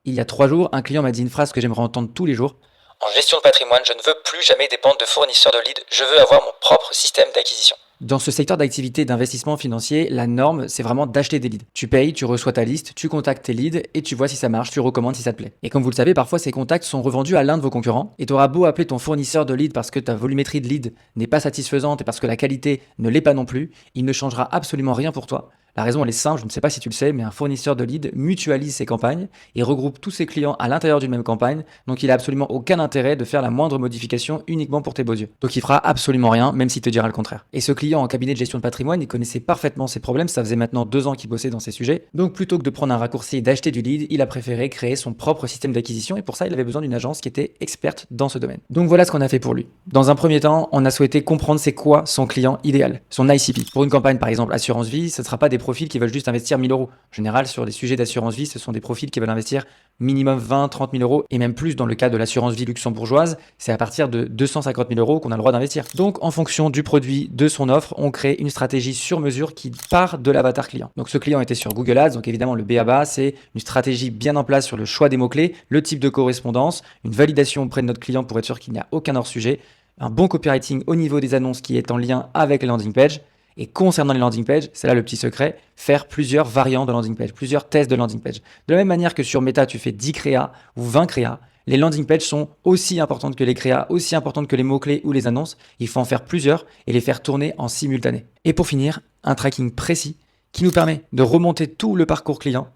Il y a 3 jours, un client m'a dit une phrase que j'aimerais entendre tous les jours. En gestion de patrimoine, je ne veux plus jamais dépendre de fournisseurs de leads, je veux avoir mon propre système d'acquisition. Dans ce secteur d'activité d'investissement financier, la norme, c'est vraiment d'acheter des leads. Tu payes, tu reçois ta liste, tu contactes tes leads et tu vois si ça marche, tu recommandes si ça te plaît. Et comme vous le savez, parfois ces contacts sont revendus à l'un de vos concurrents et tu auras beau appeler ton fournisseur de leads parce que ta volumétrie de leads n'est pas satisfaisante et parce que la qualité ne l'est pas non plus, il ne changera absolument rien pour toi. La raison, elle est simple, je ne sais pas si tu le sais, mais un fournisseur de leads mutualise ses campagnes et regroupe tous ses clients à l'intérieur d'une même campagne, donc il n'a absolument aucun intérêt de faire la moindre modification uniquement pour tes beaux yeux. Donc il fera absolument rien, même s'il te dira le contraire. Et ce client en cabinet de gestion de patrimoine, il connaissait parfaitement ses problèmes, ça faisait maintenant 2 ans qu'il bossait dans ces sujets, donc plutôt que de prendre un raccourci et d'acheter du lead, il a préféré créer son propre système d'acquisition et pour ça il avait besoin d'une agence qui était experte dans ce domaine. Donc voilà ce qu'on a fait pour lui. Dans un premier temps, on a souhaité comprendre c'est quoi son client idéal, son ICP. Pour une campagne par exemple assurance vie, ce ne sera pas des profils qui veulent juste investir 1000 euros. En général, sur les sujets d'assurance vie, ce sont des profils qui veulent investir minimum 20, 30 000 euros et même plus dans le cas de l'assurance vie luxembourgeoise, c'est à partir de 250 000 euros qu'on a le droit d'investir. Donc en fonction du produit, de son offre, on crée une stratégie sur mesure qui part de l'avatar client. Donc ce client était sur Google Ads, donc évidemment le BABA, c'est une stratégie bien en place sur le choix des mots-clés, le type de correspondance, une validation auprès de notre client pour être sûr qu'il n'y a aucun hors-sujet, un bon copywriting au niveau des annonces qui est en lien avec les landing pages. Et concernant les landing pages, c'est là le petit secret, faire plusieurs variantes de landing page, plusieurs tests de landing page. De la même manière que sur Meta, tu fais 10 créas ou 20 créas, les landing pages sont aussi importantes que les créas, aussi importantes que les mots-clés ou les annonces. Il faut en faire plusieurs et les faire tourner en simultané. Et pour finir, un tracking précis qui nous permet de remonter tout le parcours client,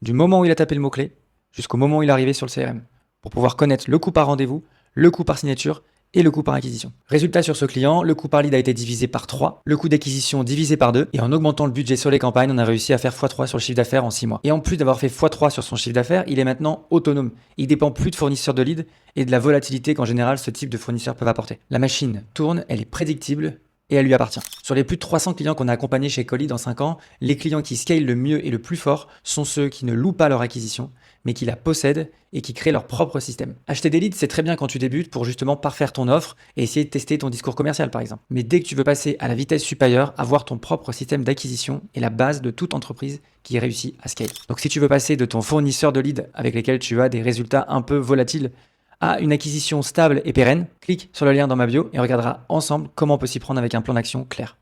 du moment où il a tapé le mot-clé jusqu'au moment où il est arrivé sur le CRM, pour pouvoir connaître le coût par rendez-vous, le coût par signature, et le coût par acquisition. Résultat sur ce client, le coût par lead a été divisé par 3, le coût d'acquisition divisé par 2, et en augmentant le budget sur les campagnes, on a réussi à faire x3 sur le chiffre d'affaires en 6 mois. Et en plus d'avoir fait x3 sur son chiffre d'affaires, il est maintenant autonome. Il dépend plus de fournisseurs de leads et de la volatilité qu'en général ce type de fournisseurs peuvent apporter. La machine tourne, elle est prédictible, et elle lui appartient. Sur les plus de 300 clients qu'on a accompagnés chez Collead en 5 ans, les clients qui scalent le mieux et le plus fort sont ceux qui ne louent pas leur acquisition, mais qui la possèdent et qui créent leur propre système. Acheter des leads, c'est très bien quand tu débutes pour justement parfaire ton offre et essayer de tester ton discours commercial par exemple. Mais dès que tu veux passer à la vitesse supérieure, avoir ton propre système d'acquisition est la base de toute entreprise qui réussit à scale. Donc si tu veux passer de ton fournisseur de leads avec lesquels tu as des résultats un peu volatiles à une acquisition stable et pérenne, clique sur le lien dans ma bio et on regardera ensemble comment on peut s'y prendre avec un plan d'action clair.